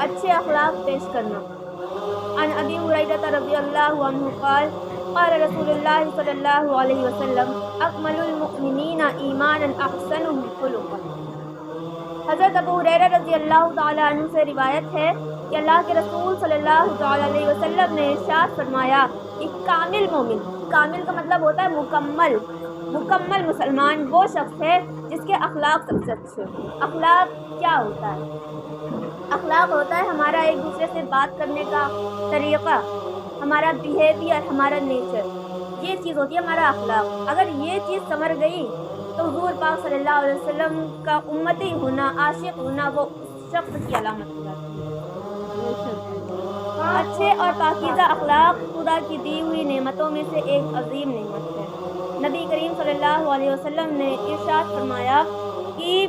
اچھے اخلاق پیش کرنا۔ عن ابی ہریرہ رضی اللہ عنہ قال قال رسول اللہ صلی اللہ علیہ وسلم اکمل المؤمنین ایمانا احسنهم خلقا۔ حضرت ابو ہریرہ رضی اللہ تعالی عنہ سے روایت ہے کہ اللہ کے رسول صلی اللہ تعالی علیہ وسلم نے ارشاد فرمایا کہ کامل مومن، کامل کا مطلب ہوتا ہے مکمل مسلمان وہ شخص ہے جس کے اخلاق سب سے اچھے۔ اخلاق کیا ہوتا ہے؟ اخلاق ہوتا ہے ہمارا ایک دوسرے سے بات کرنے کا طریقہ، ہمارا بیہیویئر، ہمارا نیچر، یہ چیز ہوتی ہے ہمارا اخلاق۔ اگر یہ چیز سنور گئی تو حضور پاک صلی اللہ علیہ وسلم کا امتی ہونا، عاشق ہونا، وہ شخص کی علامت ہو جاتی ہے۔ اچھے اور پاکیزہ اخلاق خدا کی دی ہوئی نعمتوں میں سے ایک عظیم نعمت ہے۔ نبی کریم صلی اللہ علیہ وسلم نے ارشاد فرمایا کہ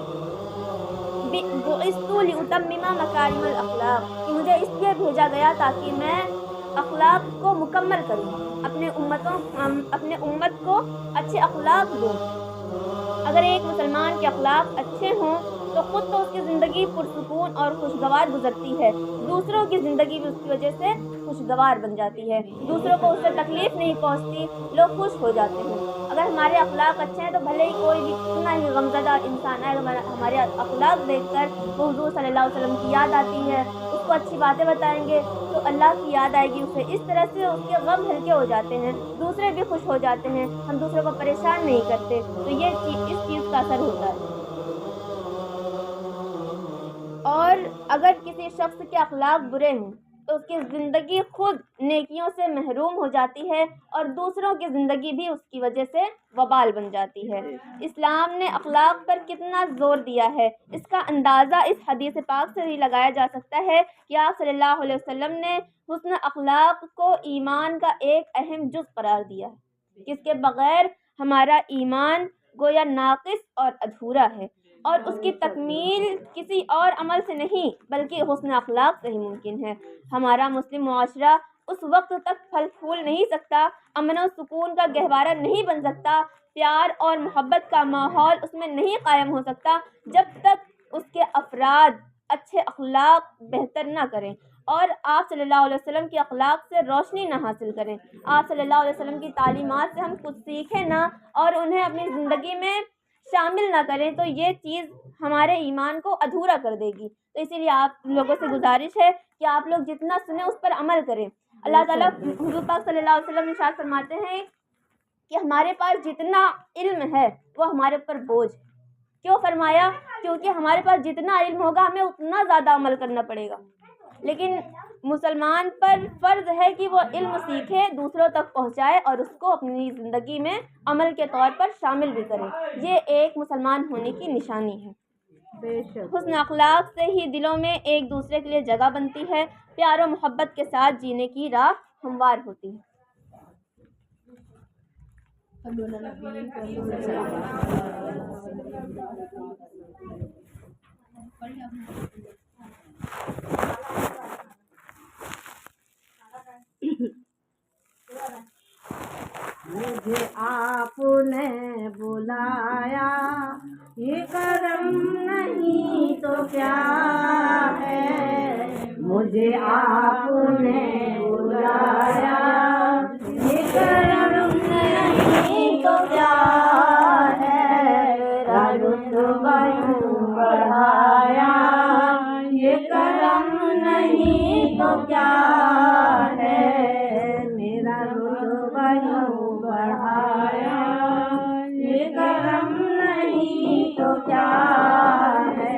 بعثت لأتمم مکارم الاخلاق، کہ مجھے اس لیے بھیجا گیا تاکہ میں اخلاق کو مکمل کروں، اپنے امت کو اچھے اخلاق دوں۔ اگر ایک مسلمان کے اخلاق اچھے ہوں تو خود تو اس کی زندگی پرسکون اور خوشگوار گزرتی ہے، دوسروں کی زندگی بھی اس کی وجہ سے خوشگوار بن جاتی ہے، دوسروں کو اس سے تکلیف نہیں پہنچتی، لوگ خوش ہو جاتے ہیں۔ اگر ہمارے اخلاق اچھے ہیں تو بھلے ہی کوئی بھی کتنا ہی غمزدہ انسان ہے، ہمارے اخلاق دیکھ کر وہ حضور صلی اللہ علیہ وسلم کی یاد آتی ہے، اس کو اچھی باتیں بتائیں گے تو اللہ کی یاد آئے گی اسے، اس طرح سے اس کے غم ہلکے ہو جاتے ہیں، دوسرے بھی خوش ہو جاتے ہیں، ہم دوسروں کو پریشان نہیں کرتے، تو یہ اس چیز کا اثر ہوتا ہے۔ اور اگر کسی شخص کے اخلاق برے ہوں تو اس کی زندگی خود نیکیوں سے محروم ہو جاتی ہے اور دوسروں کی زندگی بھی اس کی وجہ سے وبال بن جاتی ہے۔ اسلام نے اخلاق پر کتنا زور دیا ہے، اس کا اندازہ اس حدیث پاک سے ہی لگایا جا سکتا ہے کہ آپ صلی اللہ علیہ وسلم نے حسن اخلاق کو ایمان کا ایک اہم جز قرار دیا ہے، جس کے بغیر ہمارا ایمان گویا ناقص اور ادھورا ہے، اور اس کی تکمیل کسی اور عمل سے نہیں بلکہ حسن اخلاق سے ہی ممکن ہے۔ ہمارا مسلم معاشرہ اس وقت تک پھل پھول نہیں سکتا، امن و سکون کا گہوارہ نہیں بن سکتا، پیار اور محبت کا ماحول اس میں نہیں قائم ہو سکتا جب تک اس کے افراد اچھے اخلاق بہتر نہ کریں اور آپ صلی اللہ علیہ وسلم کے اخلاق سے روشنی نہ حاصل کریں، آپ صلی اللہ علیہ وسلم کی تعلیمات سے ہم کچھ سیکھیں نہ اور انہیں اپنی زندگی میں شامل نہ کریں تو یہ چیز ہمارے ایمان کو ادھورا کر دے گی۔ تو اسی لیے آپ لوگوں سے گزارش ہے کہ آپ لوگ جتنا سنیں اس پر عمل کریں۔ اللہ تعالیٰ حضور پاک صلی اللہ علیہ وسلم ارشاد فرماتے ہیں کہ ہمارے پاس جتنا علم ہے وہ ہمارے اوپر بوجھ ہے۔ کیوں فرمایا؟ کیونکہ ہمارے پاس جتنا علم ہوگا ہمیں اتنا زیادہ عمل کرنا پڑے گا، لیکن مسلمان پر فرض ہے کہ وہ علم سیکھے، دوسروں تک پہنچائے اور اس کو اپنی زندگی میں عمل کے طور پر شامل بھی کرے۔ یہ ایک مسلمان ہونے کی نشانی ہے۔ حسن اخلاق سے ہی دلوں میں ایک دوسرے کے لیے جگہ بنتی ہے، پیار و محبت کے ساتھ جینے کی راہ ہموار ہوتی ہے۔ مجھے آپ نے بلایا، یہ کرم نہیں تو کیا ہے، مجھے آپ نے بلایا، یہ کرم نہیں تو کیا ہے، رتبہ یوں بڑھایا، یہ کرم نہیں تو کیا ہے، میرا